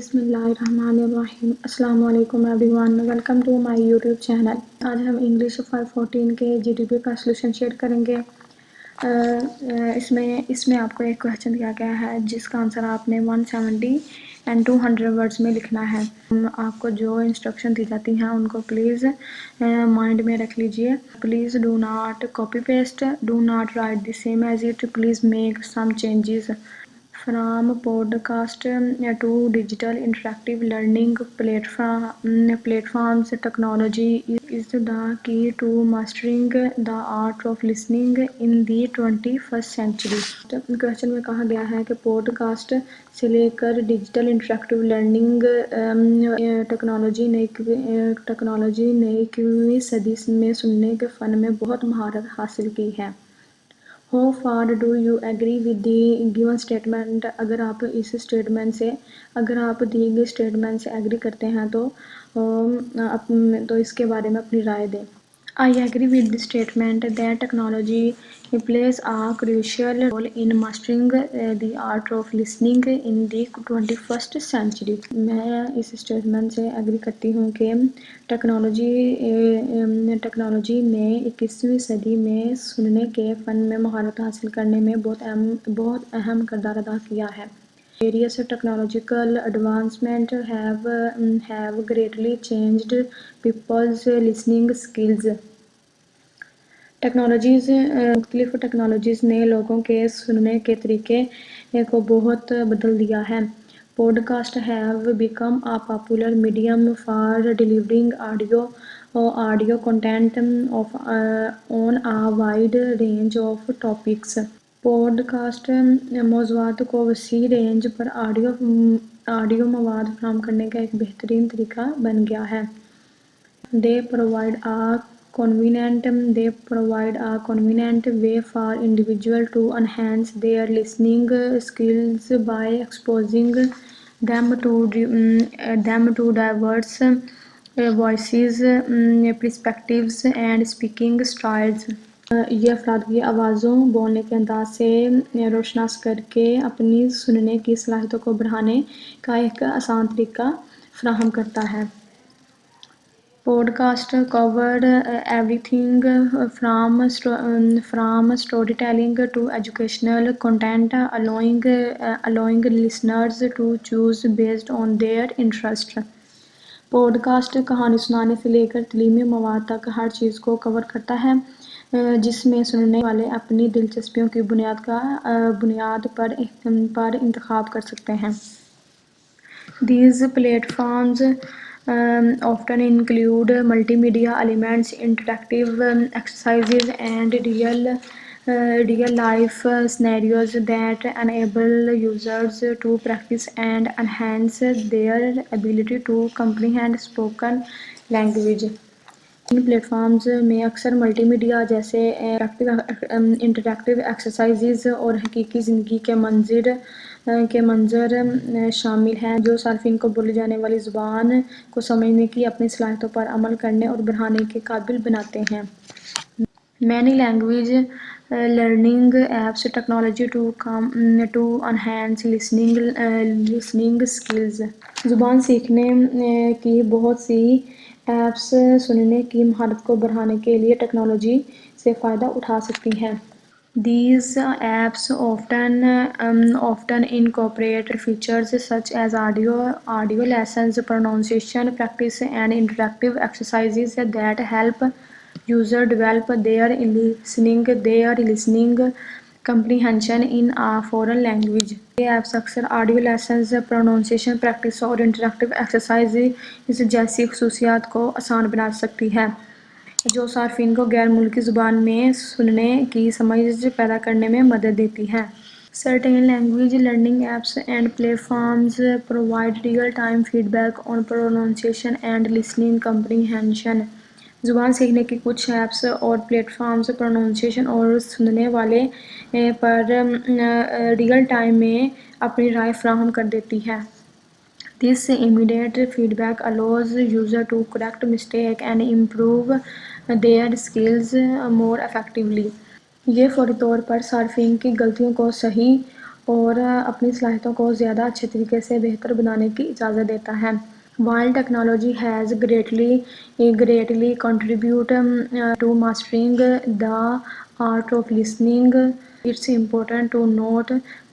بسم اللہ الرحمن الرحیم۔ السلام علیکم everyone, welcome to my YouTube channel. آج ہم انگلش 514 کے GDP کا سلوشن شیئر کریں گے۔ اس میں آپ کو ایک کویشچن دیا گیا ہے جس کا آنسر آپ نے 170 اینڈ 200 ورڈز میں لکھنا ہے۔ آپ کو جو انسٹرکشن دی جاتی ہیں ان کو پلیز مائنڈ میں رکھ لیجئے۔ Please do not copy paste, do not right the same as it, please make some changes. From podcast to digital interactive learning platforms, technology is the key to mastering the art of listening in the 21st century. Question میں کہا گیا ہے کہ pod cost سے لے کر digital interactive learning technology نے 21ویں صدی میں سننے کے فن میں بہت مہارت حاصل کی ہے۔ How far do you agree with the given statement؟ اگر آپ دیے گئے اسٹیٹمنٹ سے ایگری کرتے ہیں تو اس کے بارے میں اپنی رائے دیں۔ I agree with the statement that technology plays a crucial role in mastering the art of listening in the 21st century۔ میں اس اسٹیٹمنٹ سے ایگری کرتی ہوں کہ ٹیکنالوجی نے 21ویں صدی میں سننے کے فن میں مہارت حاصل کرنے میں بہت اہم کردار ادا کیا ہے۔ Various technological advancements have greatly changed people's listening skills۔ مختلف ٹیکنالوجیز نے لوگوں کے سننے کے طریقے کو بہت بدل دیا ہے۔ Podcasts have become a popular medium for delivering audio content on a wide range of topics۔ Podcast موضوعات کو وسیع رینج پر آڈیو مواد فراہم کرنے کا ایک بہترین طریقہ بن گیا ہے۔ They provide a convenient way for individuals to enhance their listening skills by exposing them to diverse voices, perspectives and speaking styles۔ یہ افراد کی آوازوں، بولنے کے انداز سے روشناس کرکے اپنی سننے کی صلاحیتوں کو بڑھانے کا ایک آسان طریقہ فراہم کرتا ہے۔ Podcasts cover everything from storytelling to educational content, allowing listeners to choose based on their interests۔ Podcast کہانی سنانے سے لے کر تعلیمی مواد تک ہر چیز کو کور کرتا ہے جس میں سننے والے اپنی دلچسپیوں کی بنیاد پر انتخاب کر سکتے ہیں۔ These platforms often include multimedia elements, interactive exercises and real-life scenarios that enable users to practice and enhance their ability to comprehend spoken language۔ ان پلیٹ فارمز میں اکثر ملٹی میڈیا جیسے انٹریکٹیو ایکسرسائزز اور حقیقی زندگی کے منظر شامل ہیں جو صارفین کو بولی جانے والی زبان کو سمجھنے کی اپنی صلاحیتوں پر عمل کرنے اور بڑھانے کے قابل بناتے ہیں۔ Many language learning apps technology to enhance listening skills۔ زبان سیکھنے کی بہت سی ایپس سننے کی مہارت کو بڑھانے کے لیے ٹیکنالوجی سے فائدہ اٹھا سکتی ہیں۔ These apps often incorporate features such as audio lessons, pronunciation practice and interactive exercises that help users develop their listening comprehension in a foreign language۔ یہ ایپس اکثر آڈیو لیسنز، پروننسیشن پریکٹس اور interactive exercises جیسی خصوصیات کو آسان بنا سکتی ہیں جو صارفین کو غیر ملکی زبان میں سننے کی سمجھ پیدا کرنے میں مدد دیتی ہیں۔ Certain language learning apps and platforms provide real-time feedback on pronunciation and listening comprehension۔ زبان سیکھنے کی کچھ ایپس اور پلیٹ فارمز پروننسیشن اور سننے والے پر ریئل ٹائم میں اپنی رائے فراہم کر دیتی ہیں۔ This immediate feedback allows users to correct mistakes and improve their skills more effectively۔ یہ فوری طور پر صارفین کی غلطیوں کو صحیح اور اپنی صلاحیتوں کو زیادہ اچھے طریقے سے بہتر بنانے کی اجازت دیتا ہے۔ While technology has greatly contributed to mastering the art of listening, it's important to note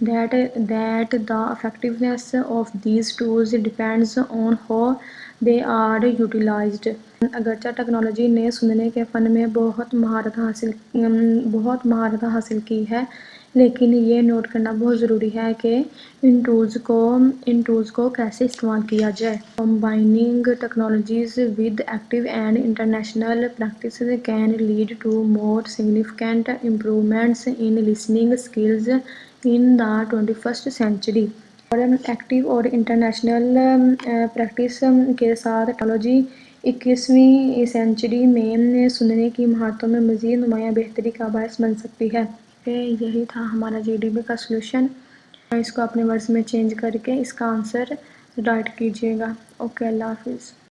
that the effectiveness of these tools depends on how they are utilized. اگرچہ ٹیکنالوجی نے سننے کے فن میں بہت مہارت حاصل کی ہے، لیکن یہ نوٹ کرنا بہت ضروری ہے کہ ان ٹولز کو کیسے استعمال کیا جائے۔ Combining technologies with active and intentional practice can lead to more significant improvements in listening skills in the 21st century۔ اور ایکٹیو اور انٹرنیشنل پریکٹس کے ساتھ ٹیکنالوجی 21ویں سینچری میں سننے کی مہارتوں میں مزید نمایاں بہتری کا باعث بن سکتی ہے۔ یہی تھا ہمارا GDP کا سلوشن۔ اس کو اپنے ورڈز میں چینج کر کے اس کا آنسر رائٹ کیجیے گا۔ اوکے، اللہ حافظ۔